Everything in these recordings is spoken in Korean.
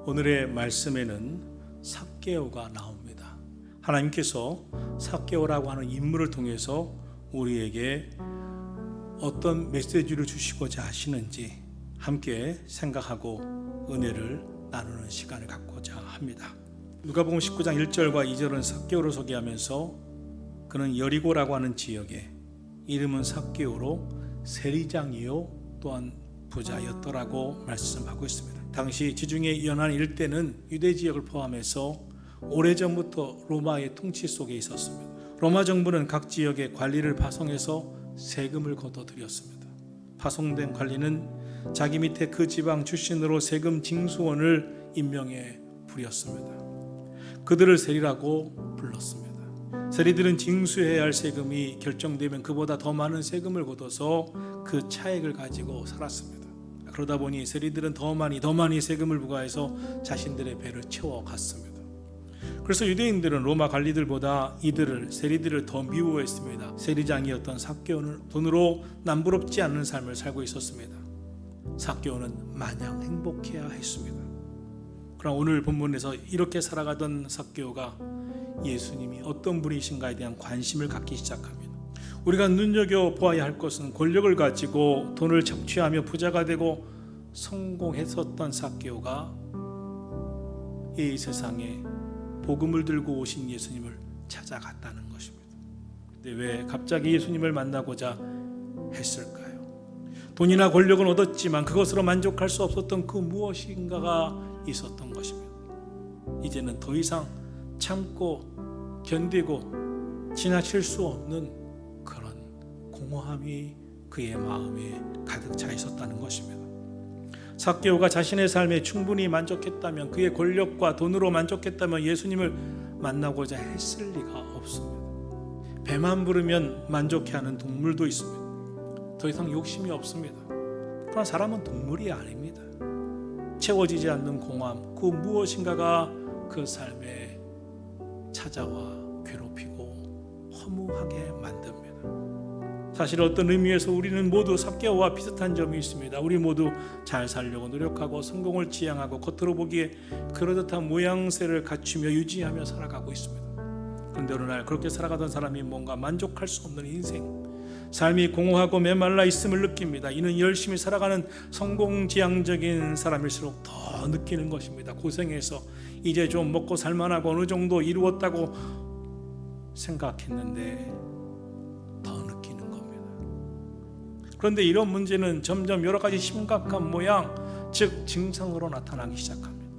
오늘의 말씀에는 삭개오가 나옵니다. 하나님께서 삭개오라고 하는 인물을 통해서 우리에게 어떤 메시지를 주시고자 하시는지 함께 생각하고 은혜를 나누는 시간을 갖고자 합니다. 누가복음 19장 1절과 2절은 삭개오를 소개하면서 그는 여리고라고 하는 지역에 이름은 삭개오로 세리장이요 또한 부자였더라고 말씀하고 있습니다. 당시 지중해 연안 일대는 유대 지역을 포함해서 오래전부터 로마의 통치 속에 있었습니다. 로마 정부는 각 지역의 관리를 파송해서 세금을 걷어들였습니다. 파송된 관리는 자기 밑에 그 지방 출신으로 세금 징수원을 임명해 부렸습니다. 그들을 세리라고 불렀습니다. 세리들은 징수해야 할 세금이 결정되면 그보다 더 많은 세금을 걷어서 그 차액을 가지고 살았습니다. 그러다 보니 세리들은 더 많이 세금을 부과해서 자신들의 배를 채워갔습니다. 그래서 유대인들은 로마 관리들보다 세리들을 더 미워했습니다. 세리장이었던 삭개오는 돈으로 남부럽지 않는 삶을 살고 있었습니다. 삭개오는 마냥 행복해야 했습니다. 그러나 오늘 본문에서 이렇게 살아가던 삭개오가 예수님이 어떤 분이신가에 대한 관심을 갖기 시작합니다. 우리가 눈여겨보아야 할 것은 권력을 가지고 돈을 착취하며 부자가 되고 성공했었던 삭개오가 이 세상에 복음을 들고 오신 예수님을 찾아갔다는 것입니다. 근데 왜 갑자기 예수님을 만나고자 했을까요? 돈이나 권력은 얻었지만 그것으로 만족할 수 없었던 그 무엇인가가 있었던 것입니다. 이제는 더 이상 참고 견디고 지나칠 수 없는 그런 공허함이 그의 마음에 가득 차 있었다는 것입니다. 삭개오가 자신의 삶에 충분히 만족했다면, 그의 권력과 돈으로 만족했다면 예수님을 만나고자 했을 리가 없습니다. 배만 부르면 만족해하는 동물도 있습니다. 더 이상 욕심이 없습니다. 그러나 사람은 동물이 아닙니다. 채워지지 않는 공허함, 그 무엇인가가 그 삶에 찾아와 괴롭히고 허무하게 만듭니다. 사실 어떤 의미에서 우리는 모두 삭개오와 비슷한 점이 있습니다. 우리 모두 잘 살려고 노력하고 성공을 지향하고 겉으로 보기에 그러듯한 모양새를 갖추며 유지하며 살아가고 있습니다. 그런데 어느 날 그렇게 살아가던 사람이 뭔가 만족할 수 없는 인생, 삶이 공허하고 메말라 있음을 느낍니다. 이는 열심히 살아가는 성공지향적인 사람일수록 더 느끼는 것입니다. 고생해서 이제 좀 먹고 살만하고 어느 정도 이루었다고 생각했는데 더 느끼는 겁니다. 그런데 이런 문제는 점점 여러 가지 심각한 모양, 즉 증상으로 나타나기 시작합니다.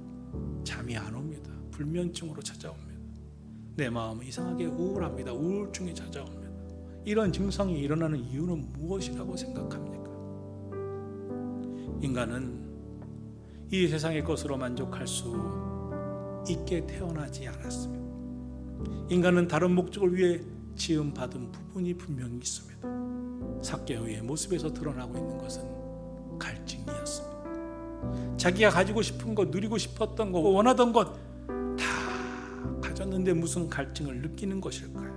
잠이 안 옵니다. 불면증으로 찾아옵니다. 내 마음은 이상하게 우울합니다. 우울증이 찾아옵니다. 이런 증상이 일어나는 이유는 무엇이라고 생각합니까? 인간은 이 세상의 것으로 만족할 수 있게 태어나지 않았습니다. 인간은 다른 목적을 위해 지음받은 부분이 분명히 있습니다. 삭개오의 모습에서 드러나고 있는 것은 갈증이었습니다. 자기가 가지고 싶은 것, 누리고 싶었던 것, 원하던 것 다 가졌는데 무슨 갈증을 느끼는 것일까요?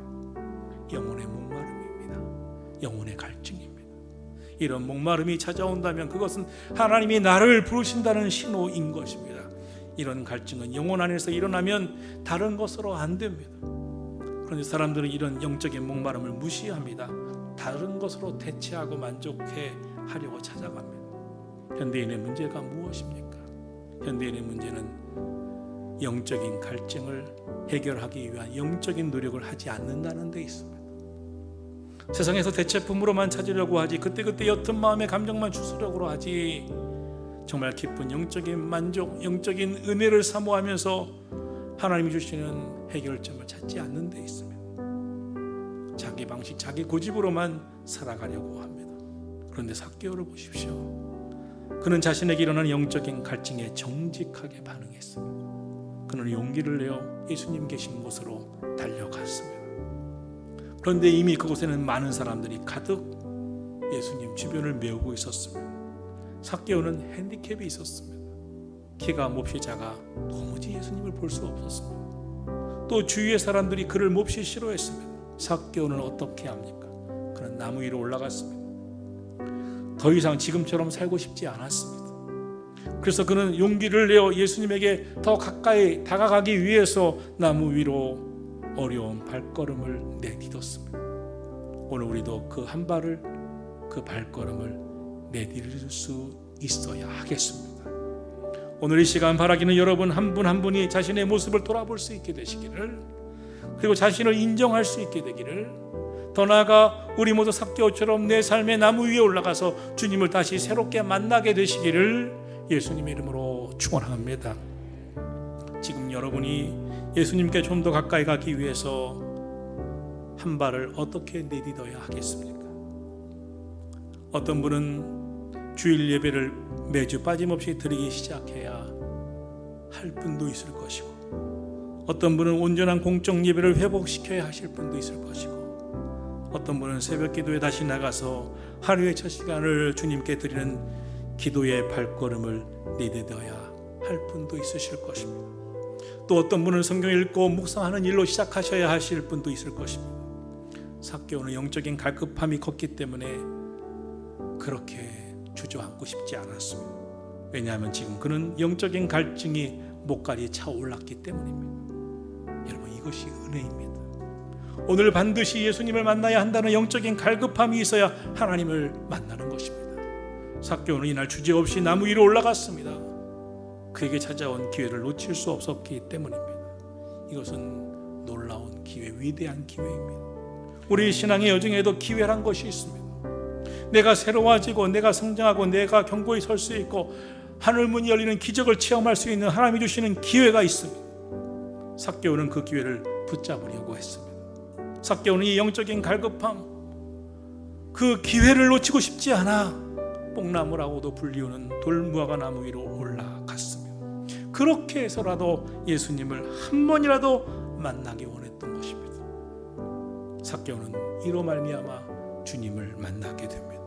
영혼의 목마름입니다. 영혼의 갈증입니다. 이런 목마름이 찾아온다면 그것은 하나님이 나를 부르신다는 신호인 것입니다. 이런 갈증은 영혼 안에서 일어나면 다른 것으로 안 됩니다. 그런데 사람들은 이런 영적인 목마름을 무시합니다. 다른 것으로 대체하고 만족해 하려고 찾아갑니다. 현대인의 문제가 무엇입니까? 현대인의 문제는 영적인 갈증을 해결하기 위한 영적인 노력을 하지 않는다는 데 있습니다. 세상에서 대체품으로만 찾으려고 하지, 그때그때 옅은 마음의 감정만 주스려고 하지, 정말 기쁜 영적인 만족, 영적인 은혜를 사모하면서 하나님이 주시는 해결점을 찾지 않는 데 있습니다. 자기 방식, 자기 고집으로만 살아가려고 합니다. 그런데 삭개오를 보십시오. 그는 자신에게 일어나는 영적인 갈증에 정직하게 반응했습니다. 그는 용기를 내어 예수님 계신 곳으로 달려갔습니다. 그런데 이미 그곳에는 많은 사람들이 가득 예수님 주변을 메우고 있었습니다. 삭개오는 핸디캡이 있었습니다. 키가 몹시 작아 도무지 예수님을 볼 수 없었습니다. 또 주위의 사람들이 그를 몹시 싫어했습니다. 삭개오는 어떻게 합니까? 그는 나무 위로 올라갔습니다. 더 이상 지금처럼 살고 싶지 않았습니다. 그래서 그는 용기를 내어 예수님에게 더 가까이 다가가기 위해서 나무 위로 어려운 발걸음을 내딛었습니다. 오늘 우리도 그 한 발을, 그 발걸음을 내디딜 수 있어야 하겠습니다. 오늘 이 시간 바라기는 여러분 한 분 한 분이 자신의 모습을 돌아볼 수 있게 되시기를, 그리고 자신을 인정할 수 있게 되기를, 더 나아가 우리 모두 삭개오처럼 내 삶의 나무 위에 올라가서 주님을 다시 새롭게 만나게 되시기를 예수님의 이름으로 축원합니다. 지금 여러분이 예수님께 좀 더 가까이 가기 위해서 한 발을 어떻게 내딛어야 하겠습니까? 어떤 분은 주일 예배를 매주 빠짐없이 드리기 시작해야 할 분도 있을 것이고, 어떤 분은 온전한 공적 예배를 회복시켜야 하실 분도 있을 것이고, 어떤 분은 새벽 기도에 다시 나가서 하루의 첫 시간을 주님께 드리는 기도의 발걸음을 내딛어야 할 분도 있으실 것입니다. 또 어떤 분은 성경 읽고 묵상하는 일로 시작하셔야 하실 분도 있을 것입니다. 삭개오는 영적인 갈급함이 컸기 때문에 그렇게 주저앉고 싶지 않았습니다. 왜냐하면 지금 그는 영적인 갈증이 목까지 차올랐기 때문입니다. 여러분, 이것이 은혜입니다. 오늘 반드시 예수님을 만나야 한다는 영적인 갈급함이 있어야 하나님을 만나는 것입니다. 삭개오는 이날 주저없이 나무 위로 올라갔습니다. 그에게 찾아온 기회를 놓칠 수 없었기 때문입니다. 이것은 놀라운 기회, 위대한 기회입니다. 우리 신앙의 여정에도 기회란 것이 있습니다. 내가 새로워지고 내가 성장하고 내가 견고히 설 수 있고 하늘 문이 열리는 기적을 체험할 수 있는 하나님이 주시는 기회가 있습니다. 삭개오는 그 기회를 붙잡으려고 했습니다. 삭개오는 이 영적인 갈급함, 그 기회를 놓치고 싶지 않아 뽕나무라고도 불리우는 돌무화과 나무 위로 올라갔습니다. 그렇게 해서라도 예수님을 한 번이라도 만나기 원했던 것입니다. 삭개오는 이로 말미암아 주님을 만나게 됩니다.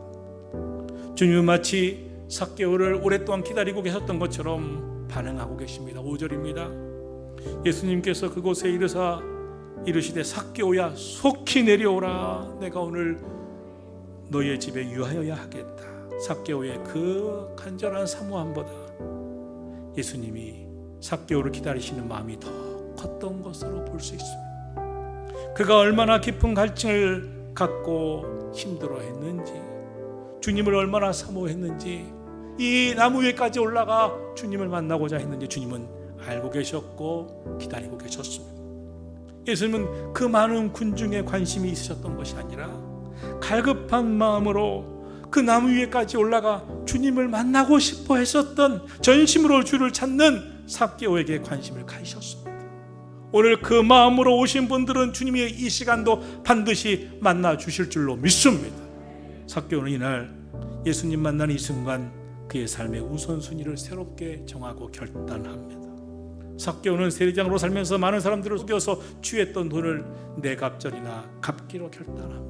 주님은 마치 삭개오를 오랫동안 기다리고 계셨던 것처럼 반응하고 계십니다. 5절입니다. 예수님께서 그곳에 이르시되 삭개오야 속히 내려오라. 내가 오늘 너희의 집에 유하여야 하겠다. 삭개오의 그 간절한 사모함보다 예수님이 삭개오를 기다리시는 마음이 더 컸던 것으로 볼 수 있습니다. 그가 얼마나 깊은 갈증을 갖고 힘들어했는지, 주님을 얼마나 사모했는지, 이 나무 위에까지 올라가 주님을 만나고자 했는지 주님은 알고 계셨고 기다리고 계셨습니다. 예수님은 그 많은 군중에 관심이 있으셨던 것이 아니라 갈급한 마음으로 그 나무 위에까지 올라가 주님을 만나고 싶어 했었던, 전심으로 주를 찾는 삭개오에게 관심을 가지셨습니다. 오늘 그 마음으로 오신 분들은 주님이 이 시간도 반드시 만나 주실 줄로 믿습니다. 삭개오는 이날 예수님 만나는 이 순간 그의 삶의 우선순위를 새롭게 정하고 결단합니다. 삭개오는 세리장으로 살면서 많은 사람들을 속여서 취했던 돈을 내갑절이나 갚기로 결단합니다.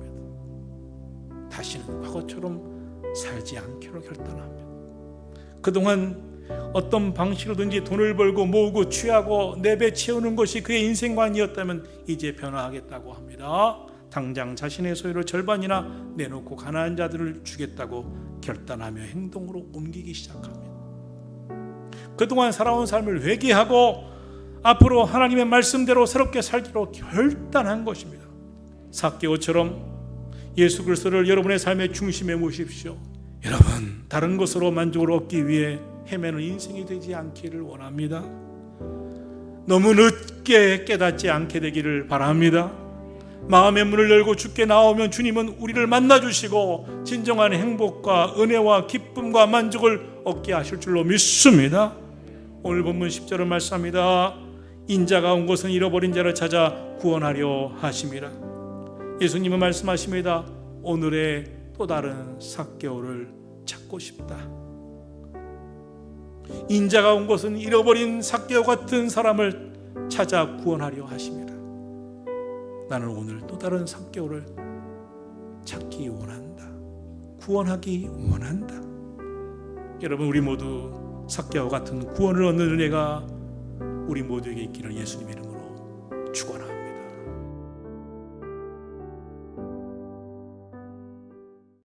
다시는 과거처럼 살지 않기로 결단합니다. 그동안 어떤 방식으로든지 돈을 벌고 모으고 취하고 내배 채우는 것이 그의 인생관이었다면 이제 변화하겠다고 합니다. 당장 자신의 소유를 절반이나 내놓고 가난한 자들을 주겠다고 결단하며 행동으로 옮기기 시작합니다. 그동안 살아온 삶을 회개하고 앞으로 하나님의 말씀대로 새롭게 살기로 결단한 것입니다. 삭개오처럼 예수 그리스도를 여러분의 삶의 중심에 모십시오. 여러분, 다른 것으로 만족을 얻기 위해 헤매는 인생이 되지 않기를 원합니다. 너무 늦게 깨닫지 않게 되기를 바랍니다. 마음의 문을 열고 주께 나오면 주님은 우리를 만나주시고 진정한 행복과 은혜와 기쁨과 만족을 얻게 하실 줄로 믿습니다. 오늘 본문 10절을 말씀합니다. 인자가 온 것은 잃어버린 자를 찾아 구원하려 하심이라. 예수님은 말씀하십니다. 오늘의 또 다른 삭개오를 찾고 싶다. 인자가 온 것은 잃어버린 삭개오 같은 사람을 찾아 구원하려 하심이라. 나는 오늘 또 다른 삭개오를 찾기 원한다. 구원하기 원한다. 여러분, 우리 모두 삭개오 같은 구원을 얻는 은혜가 우리 모두에게 있기를 예수님의 이름으로